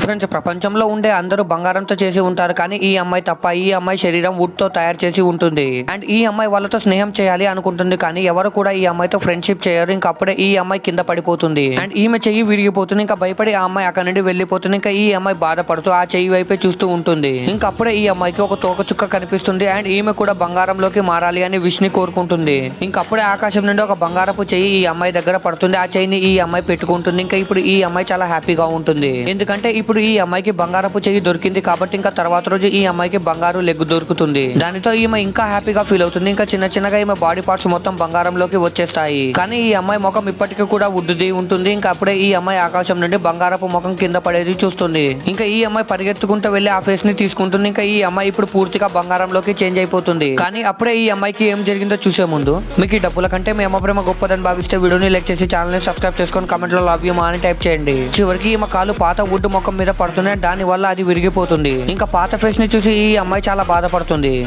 Friends, ప్రపంచంలో ఉండే అందరూ బంగారంతో చేసి ఉంటారు, కానీ ఈ అమ్మాయి తప్ప. ఈ అమ్మాయి శరీరం వుడ్ తో తయారు చేసి ఉంటుంది. అండ్ ఈ అమ్మాయి వాళ్ళతో స్నేహం చేయాలి అనుకుంటుంది, కానీ ఎవరు కూడా ఈ అమ్మాయితో ఫ్రెండ్షిప్ చేయరు. ఇంకా అప్పుడే ఈ అమ్మాయి కింద పడిపోతుంది అండ్ ఈమె చెయ్యి విరిగిపోతుంది. ఇంకా భయపడి ఆ అమ్మాయి అక్కడ నుండి వెళ్లిపోతుంది. ఇంకా ఈ అమ్మాయి బాధపడుతూ ఆ చెయ్యి వైపే చూస్తూ ఉంటుంది. ఇంకా అప్పుడే ఈ అమ్మాయికి ఒక తోక చుక్క కనిపిస్తుంది అండ్ ఈమె కూడా బంగారంలోకి మారాలి అని విష్ ని కోరుకుంటుంది. ఇంకా అప్పుడే ఆకాశం నుండి ఒక బంగారపు చెయ్యి ఈ అమ్మాయి దగ్గర పడుతుంది. ఆ చెయ్యిని ఈ అమ్మాయి పెట్టుకుంటుంది. ఇంకా ఇప్పుడు ఈ అమ్మాయి చాలా హ్యాపీగా ఉంటుంది, ఎందుకంటే ఇప్పుడు ఈ అమ్మాయికి బంగారపు చెయ్యి దొరికింది కాబట్టి. ఇంకా తర్వాత రోజు ఈ అమ్మాయికి బంగారు లెగ్ దొరుకుతుంది. దానితో ఈమె ఇంకా హ్యాపీగా ఫీల్ అవుతుంది. ఇంకా చిన్న చిన్నగా ఈమె బాడీ పార్ట్స్ మొత్తం బంగారంలోకి వచ్చేస్తాయి. కానీ ఈ అమ్మాయి ముఖం ఇప్పటికీ కూడా వుడ్ది ఉంటుంది. ఇంకా అప్పుడే ఈ అమ్మాయి ఆకాశం నుండి బంగారపు ముఖం కింద పడేది చూస్తుంది. ఇంకా ఈ అమ్మాయి పరిగెత్తుకుంటూ వెళ్లి ఆ ఫేస్ ని తీసుకుంటుంది. ఇంకా ఈ అమ్మాయి ఇప్పుడు పూర్తిగా బంగారంలోకి చేంజ్ అయిపోతుంది. కానీ అప్పుడే ఈ అమ్మాయికి ఏం జరిగిందో చూసే ముందు మీకు ఈ డబ్బుల కంటే మీ అమ్మ ప్రేమ గొప్పదని భావిస్తే వీడియోని లైక్ చేసి ఛానల్ ని సబ్స్క్రైబ్ చేసుకొని కామెంట్ లో లవ్ యూ మా అని టైప్ చేయండి. చివరికి ఈమె కాలు పాత వుడ్ ముఖం మీద పడుతున్నాయి, దాని వల్ల అది విరిగిపోతుంది. ఇంకా పాత ఫేస్ ని చూసి ఈ అమ్మాయి చాలా బాధపడుతుంది.